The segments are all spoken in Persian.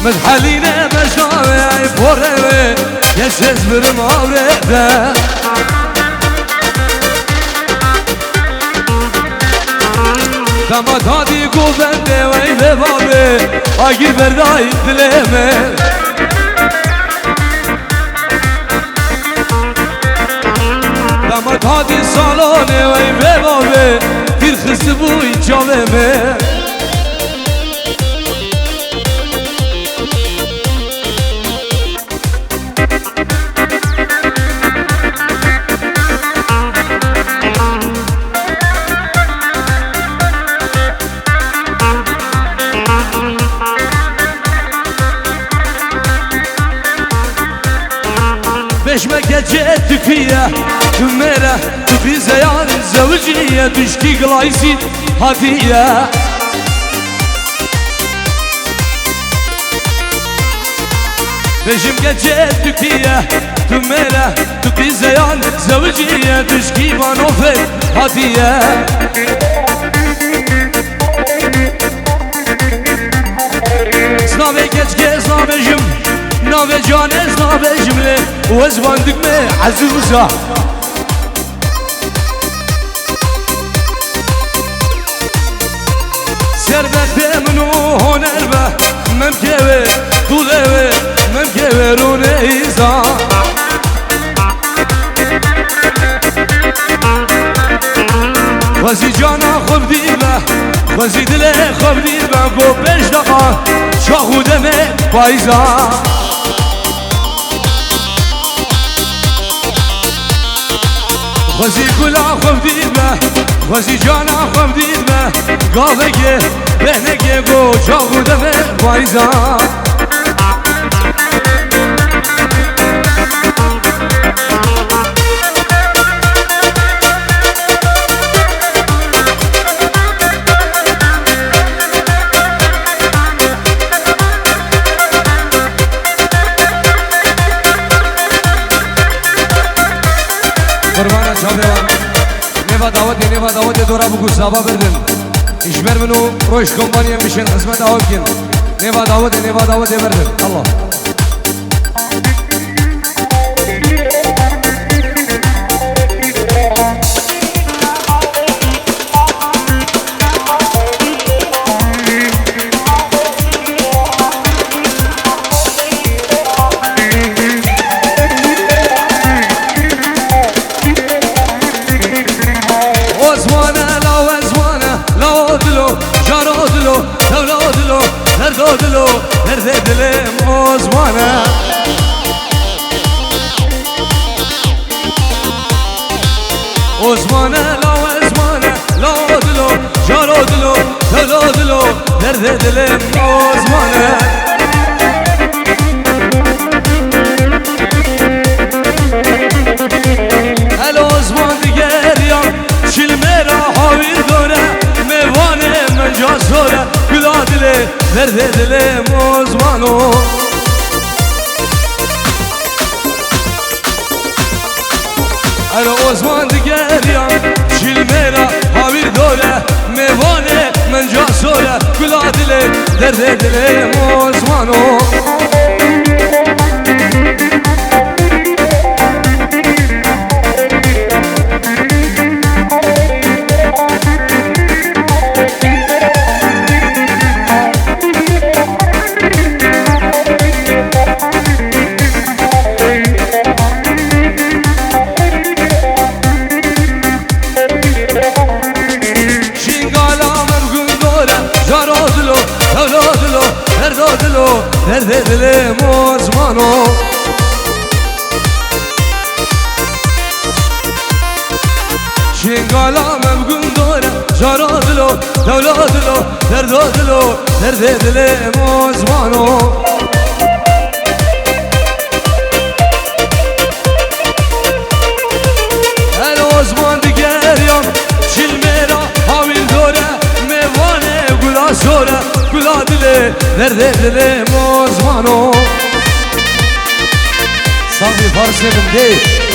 متحلينا بشاوي فوري يسز برماوري دما دادی کو بنده وی بابه آگیر بردای دلمه دما دادی سالانه وی بابه دیر خسته بوی جاممه بشمك جيت فيها تميرة في زيان الزوجية تشكي قلايسي هدية بشمك جيت فيها تميرة في زيان الزوجية تشكي بانوفي هدية سنابي كتكي سنابي جم نابه جانز نابه جمله وزبان دکمه عزوزا سربت منو هنر به ممکوه طوله ممکوه رونه ایزا وزی جانا خوب دیبه وزی دله خوب دیبه گو پیش دقا شاخو دمه بایزا وزی کلا خوب دیبه وزی جانا خوب دیبه گاوگه بهنگه گو شاخو دمه بایزا نوا دعوت دورا بگو سابا بردن اجبر منو روش کمپانی میشن خدمت دعوت کن نوا دعوت بردن الله دلو درد دلم آزمانه آزمانه لا آزمانه لا دلو جارو دلو درد دلم آزمانه هل آزمان دیگر یا چلمه را حاویل داره میوانه من جا سوره گلا دله درد دلم آزمانو هر آزمان دیگر یا چلمه را حاویل داره میوانه من جا سوره گلا دله درد دلم آزمانو درد دلم آزمانو شنگالا مبگون داره جارا دلو دولا دلو درد دلم آزمانو هل آزمان دیگر یا چلمه را حاویل داره میوانه گلا سوره گلا دله درد دلم آزمانو صافي فارس من دي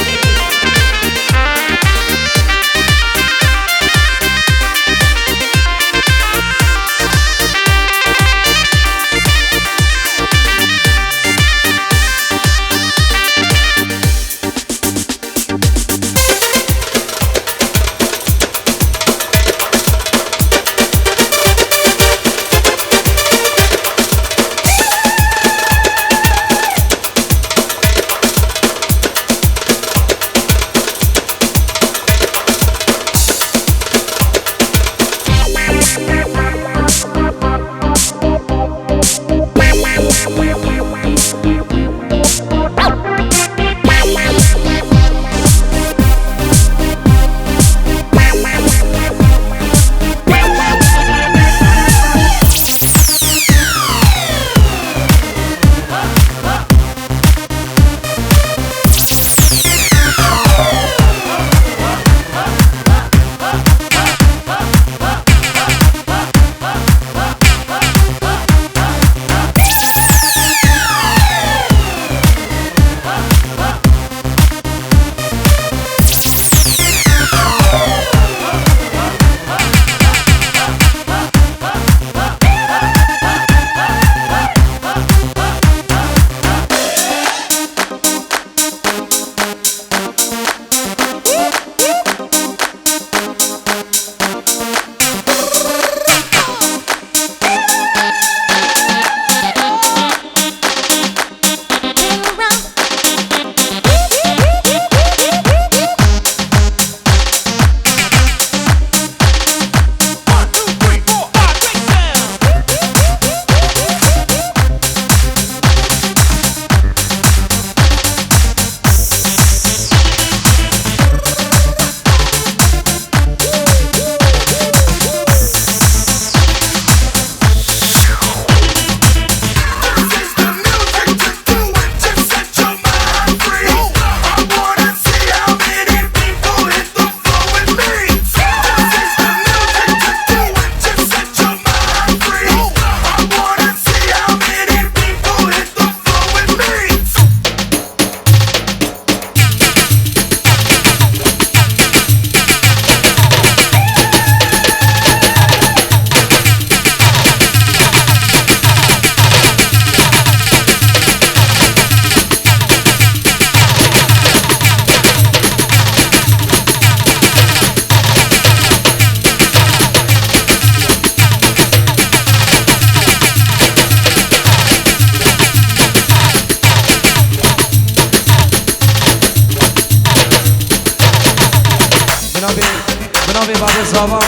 نامی بعد زبان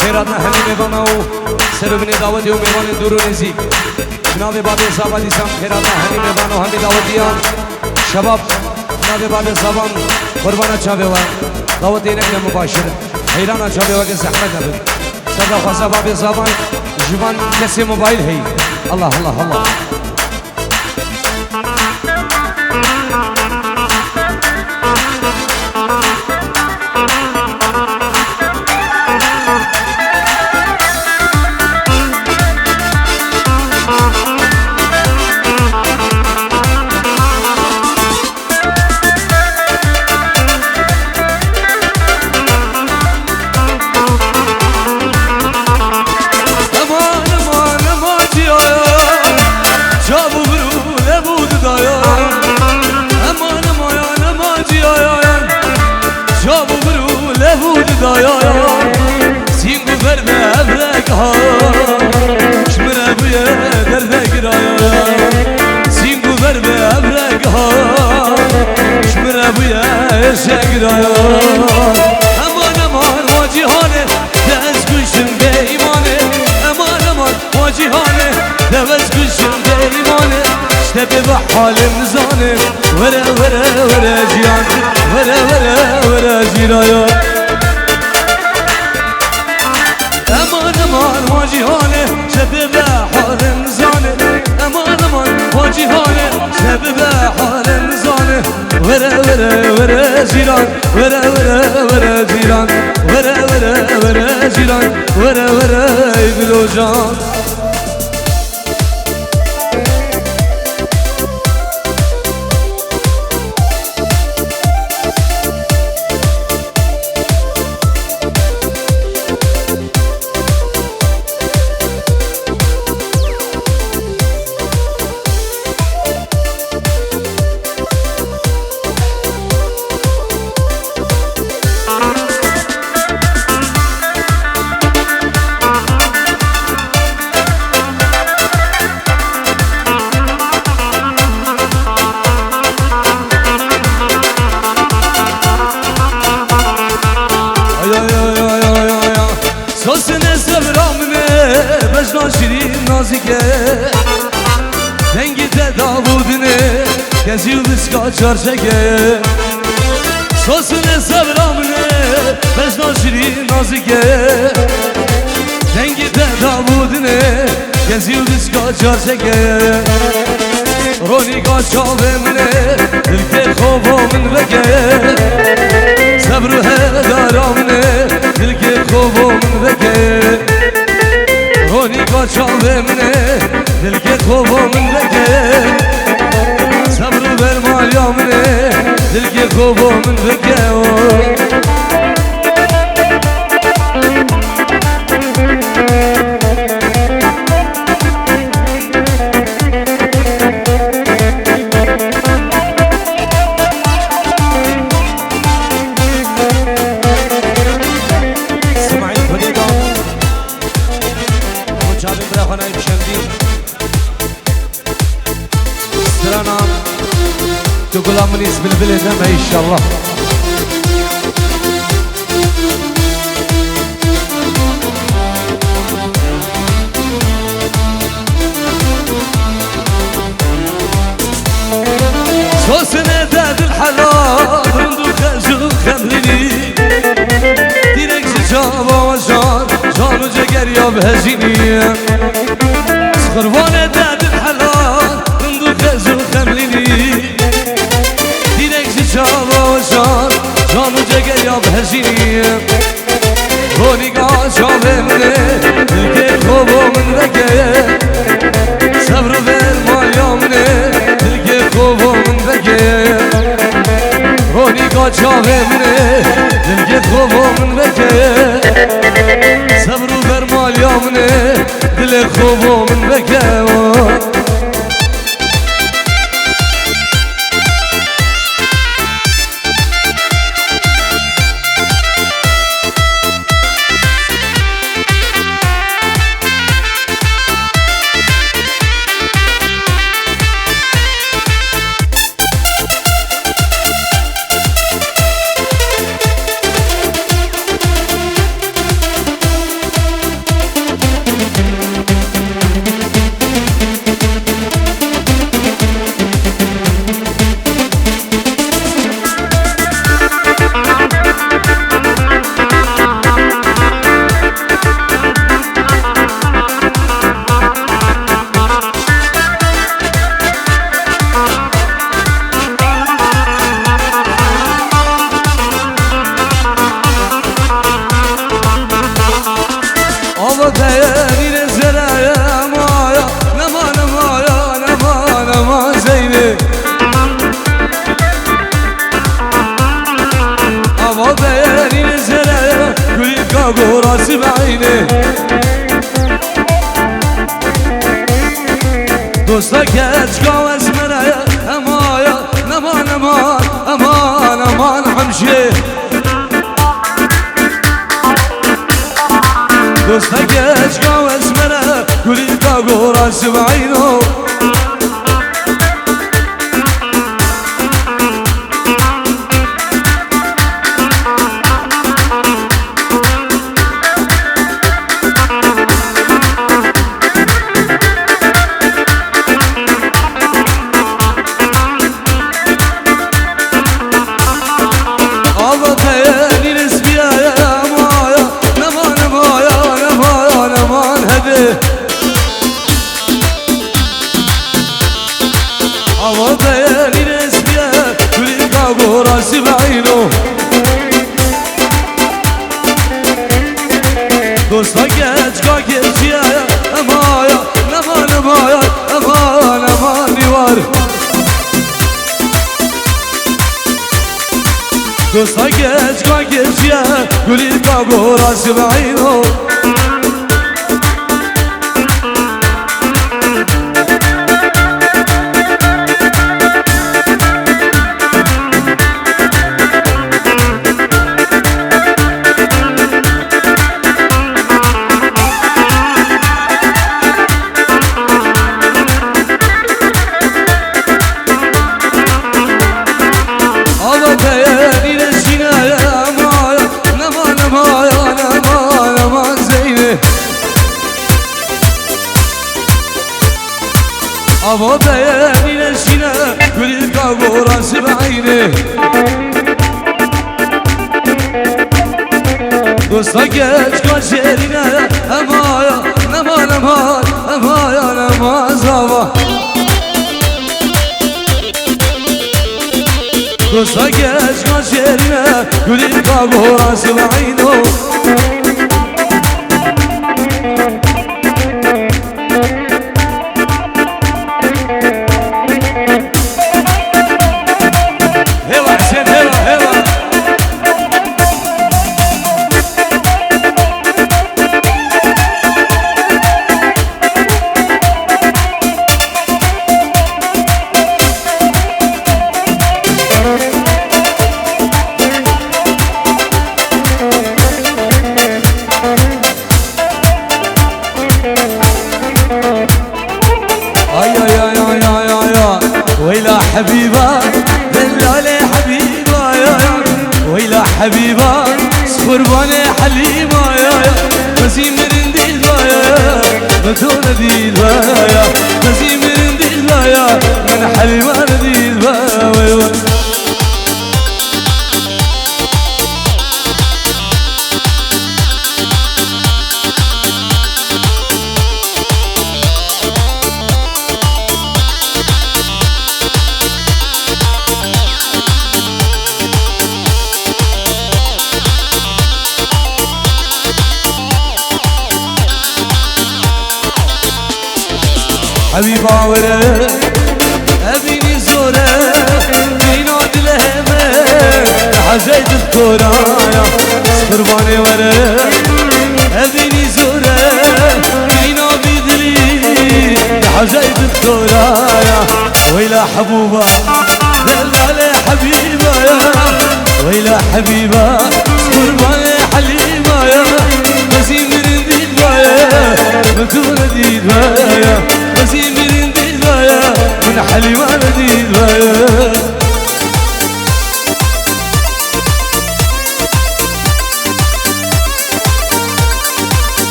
خیرات نهلی میبانه و سربنی دعوتی و میبانه دور و نزدیک نامی بعد زبان دیسم خیرات نهلی میبانه و همی دعوتیان شباب نامی بعد زبان قربان چاوه و دعوتی نکنه مباشر حیران چاوه و که زحمت نبید صدا خواسته بعد زبان جوان کسی موبایل هی الله الله الله امان امان ما جهانه دست کشم به ایمانه امان امان ما جهانه دست کشم به ایمانه شتبه به حالم زانه وره وره وره جیان وره وره وره جیرایا امان امان ما جهانه شتبه به حالم زانه امان امان ما جهانه شتبه به حالم زانه وره وره وره جیران وره وره وره جیران وره وره وره جیران وره وره ای دلو جان dengi de davudine geziyor biska çarşege sosune sabramne bezna şirin nazike dengi de davudine geziyor biska çarşege roni kaçavemne dilke kovamın vege sabru hedaramne dilke kovamın vege roni kaçavemne dilke kovamın vege sabrı ver malyamne dilke kovamın vege تقول امنيس بالبلد ما ان شاء الله سوسنة داد الحلال رندو خجل خمرني دينك جابا وجان جانو جگر يا بهجيني سخروانة داد الحلال رندو خجل خمرني جاوا جان جانو جگر یا بهجینی رونی گاچا بمنه دلکه خوبو من بگه صبر ver مالیامنه دلکه خوبو من بگه رونی گاچا بمنه دلکه خوبو من بگه صبر ver مالیامنه دل خوبو من بگه كاغو راسي بعينه دوستك اشكا واسمنا امايا امان امان امان امان حمشي دوستك اشكا واسمنا قولي كاغو راسي بعينه راسي بعينه دوستك اشكا كيرتيا امايا امان امايا امان امان ديوار دوستك اشكا كيرتيا قولي كاغو راسي بعينه أبو بياني نسينا كل الكاغو راسي بعينه دوستك اشكا شيرنا امايا امان امان امايا امان زابا دوستك اشكا شيرنا كل الكاغو راسي بعينه ويلا حبيبة دلالي حبيبة يا ويلا حبيبة صفرباني حليمة يا بزي من ديلها يا بدون ديلها يا بزي من ديلها يا من حليمة ديلها حبيبة ولا أبيني زورة بينات الهمة حزيت الكورايا صفرباني ولا أبيني زورة بينا بيدري حزيت الكورايا ويلا حبوبة دلالي حبيبة يا ويلا حبيبة صفرباني حليمة يا بزي من ديدها يا بدون ديدها يا بزي من ديدها يا من حليمة ديدها يا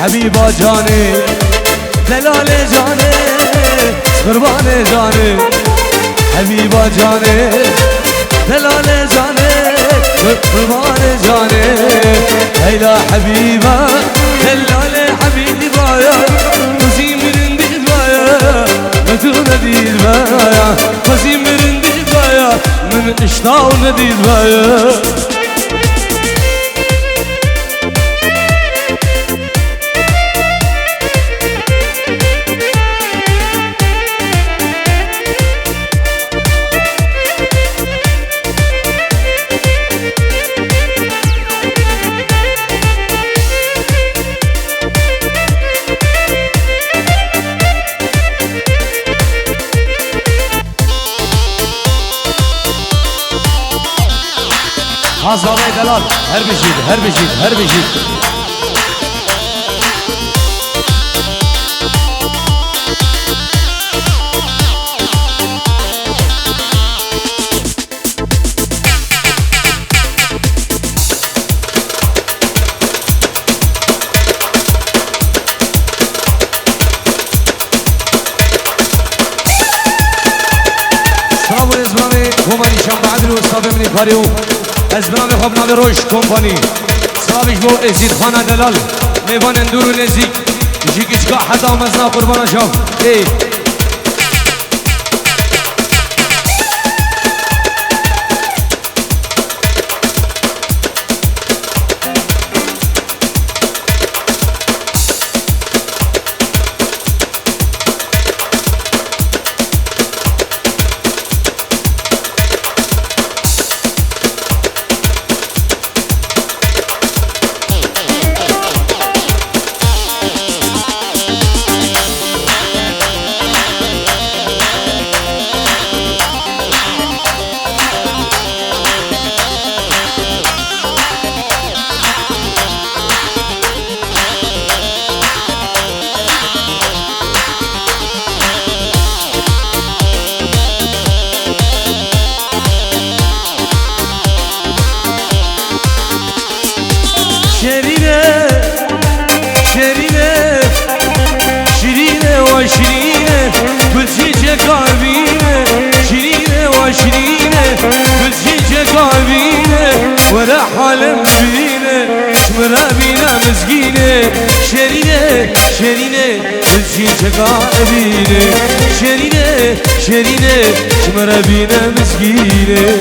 حبيبة جاني دلال جاني قربان جاني حبيبة جاني دلال جاني قربان جاني هيلا حبيبة دلال حبيبة يا دستاو ندید باید Hazreti Delal her beşik سلام و ازمانه کومانی شام بعدی رو صاحب منی کاریو از برام خواب نام روش کمپانی صاحبش بو ازید خانه دلال میوان اندور و نزیک جیکیچکا حدا مزنا قربان شام ای شیرینه گلچیچه کاربینه شیرینه و شیرینه گلچیچه کاربینه ورا حالم ببینه شمرا بینه مزگینه شیرینه گلچیچه کاربینه شیرینه شمرا بینه مزگینه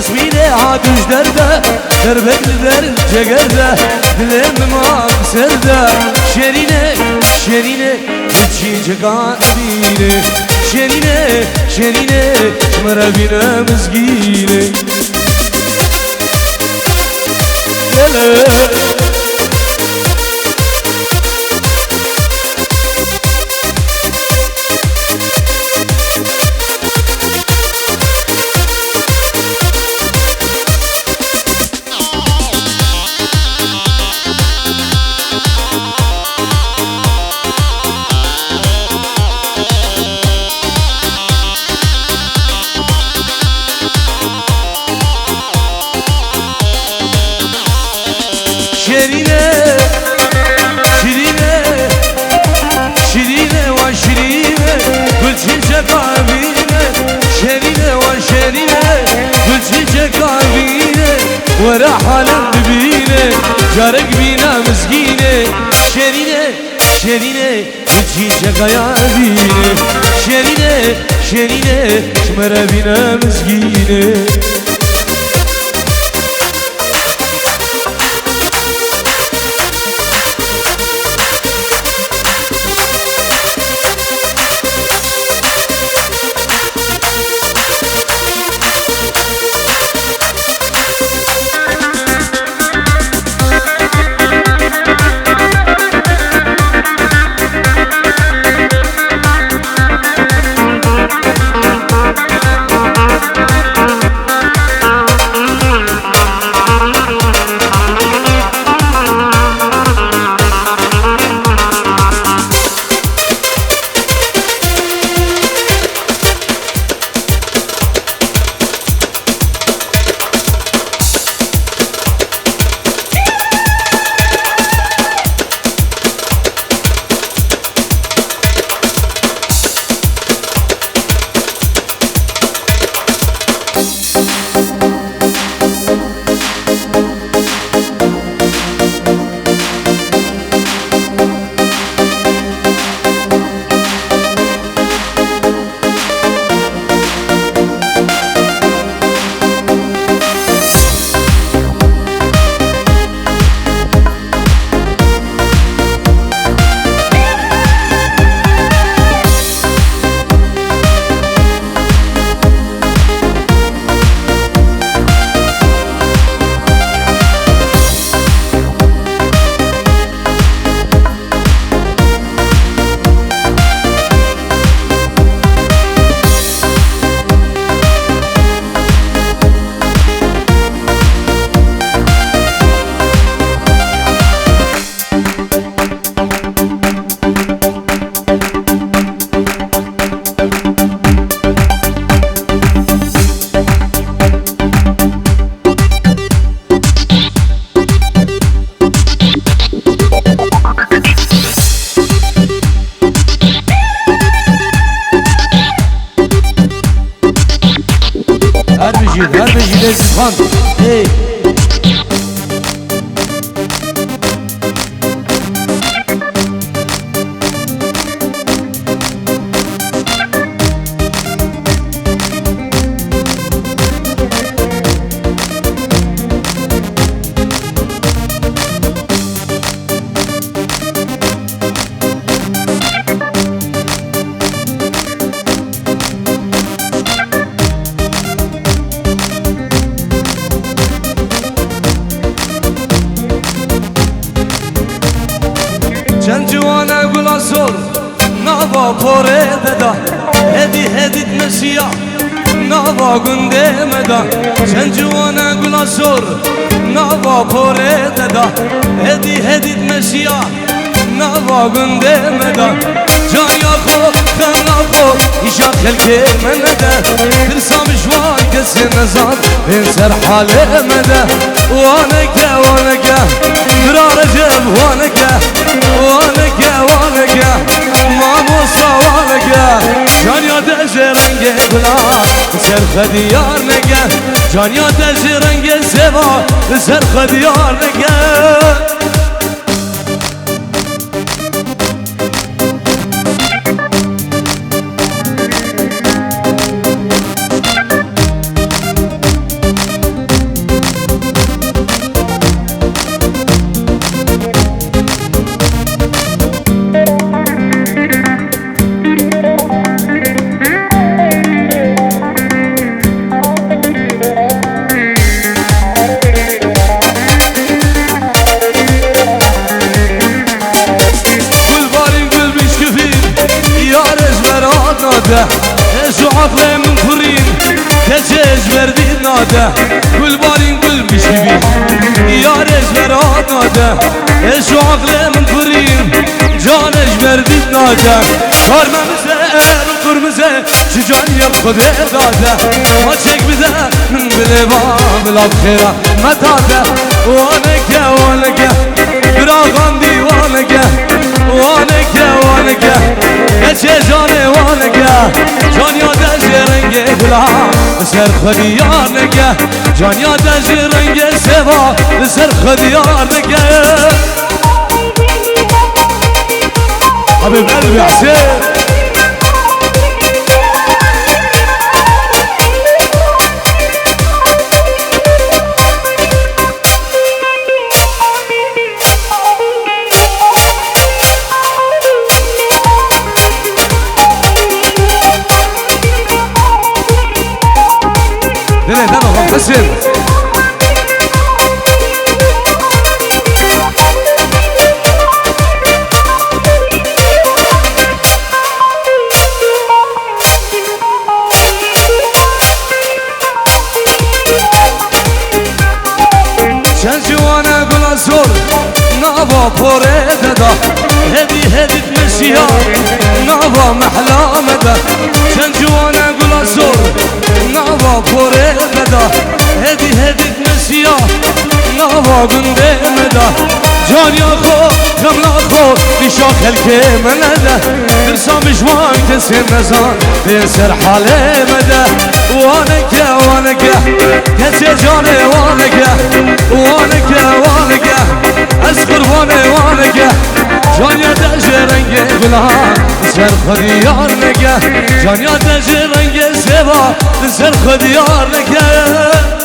ياسمينة عادوش درده دربك در جگرده دلم ما بسرده شرينة بتشي جقائبينه شرينة شمرا بينا مسكينه يلا شرينة وشرينة كل شي شقابينة شرينة وشرينة كل شي شقابينة ورا حالم ببينة جارك بينا مسكينة شرينة كل شي شقابينة شرينة شمرا بينا مسكينة هر بجید عزیز خان ای چند جوانه گلا سر نوا پره ددا هدیت مسیا نوا گنده مدا چند جوانه گلا سر نوا پره ددا هدیت مسیا نوا گنده مدا جایا خو خنا خو ایشا خلکه من ده ترسام جوان کسی نزاد این سر حاله مده وانکه برا رجب وانکه ماموسا وانکه جانیا دجه رنگ بلا سر خدیار نگه جانیا دجه رنگ سوا سر خدیار نگه شو عقله من فرين تجيج بردي ناده كل بارين كل بشبي يا رج براد ناده شو عقله من فرين جانج بردي ناده كارما مزه وكرمزه شو جان يبخد داده ما تشك بده من بلبا بلا بخيره ما داده وانكه براغاندي وانكه چه جانه وانگه جان یاد از رنگ گلا سر خدیار نگه جان یاد از رنگ سوا سر خدیار نگه حبیب قلبی حسین حسين چند جوانه گلا زور نوا پره ددا هدیت مسیحا نوا محلا مده چند جوانه گلا زور نوا پره ددا هدیت مسیحا نوا گنده مده جانیا خو کملا خو بیشا خلکه منده درسام جوان کسی نزان به سر حاله مده وانکه کسی جانه وانکه از قربانه وانکه جانیا دجه رنگ گلا سر خدیار نگه جانیا دجه رنگ سوا سر خدیار نگه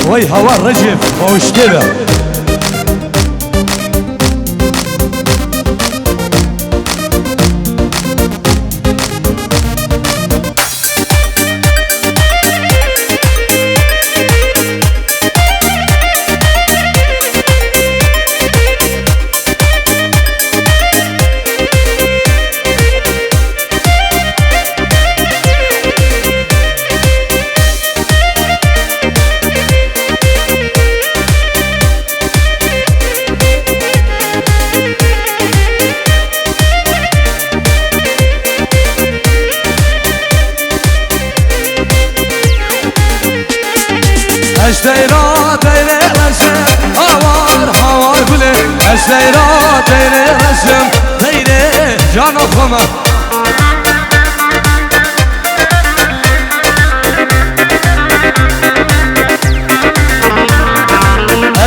وای هوا رجب واشتبه اشتيرا تيري رسم هوار هوار كله اشتيرا تيري رسم تيري خما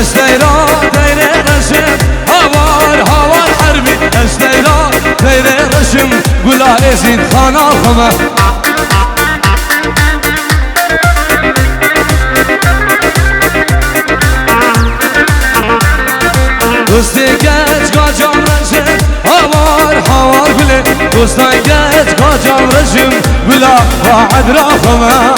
استيرا ديري رسم هوار حربي استيرا ديري رسم قولا يزيد خانا خما دوستی گچ کاجام رسم هوار بله دوستان گچ کاجام رسم قولا واحد را خما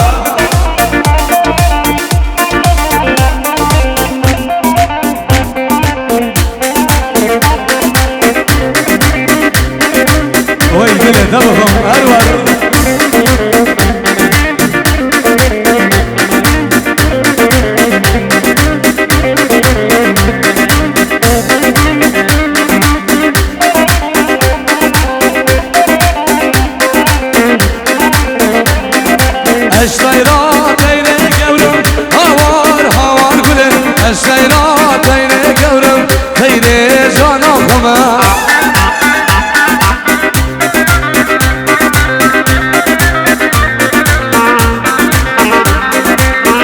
ويقول دبهم أرور السيرات ديني قورم هوار قلن السيرات ديني قورم ديني جانا خما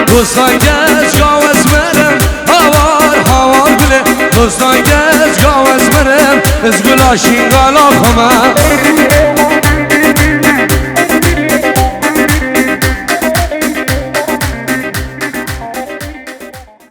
دوستان گچ گاوز مرم هوار بله دوستان گچ گاوز مرم از گلا شینگالا خما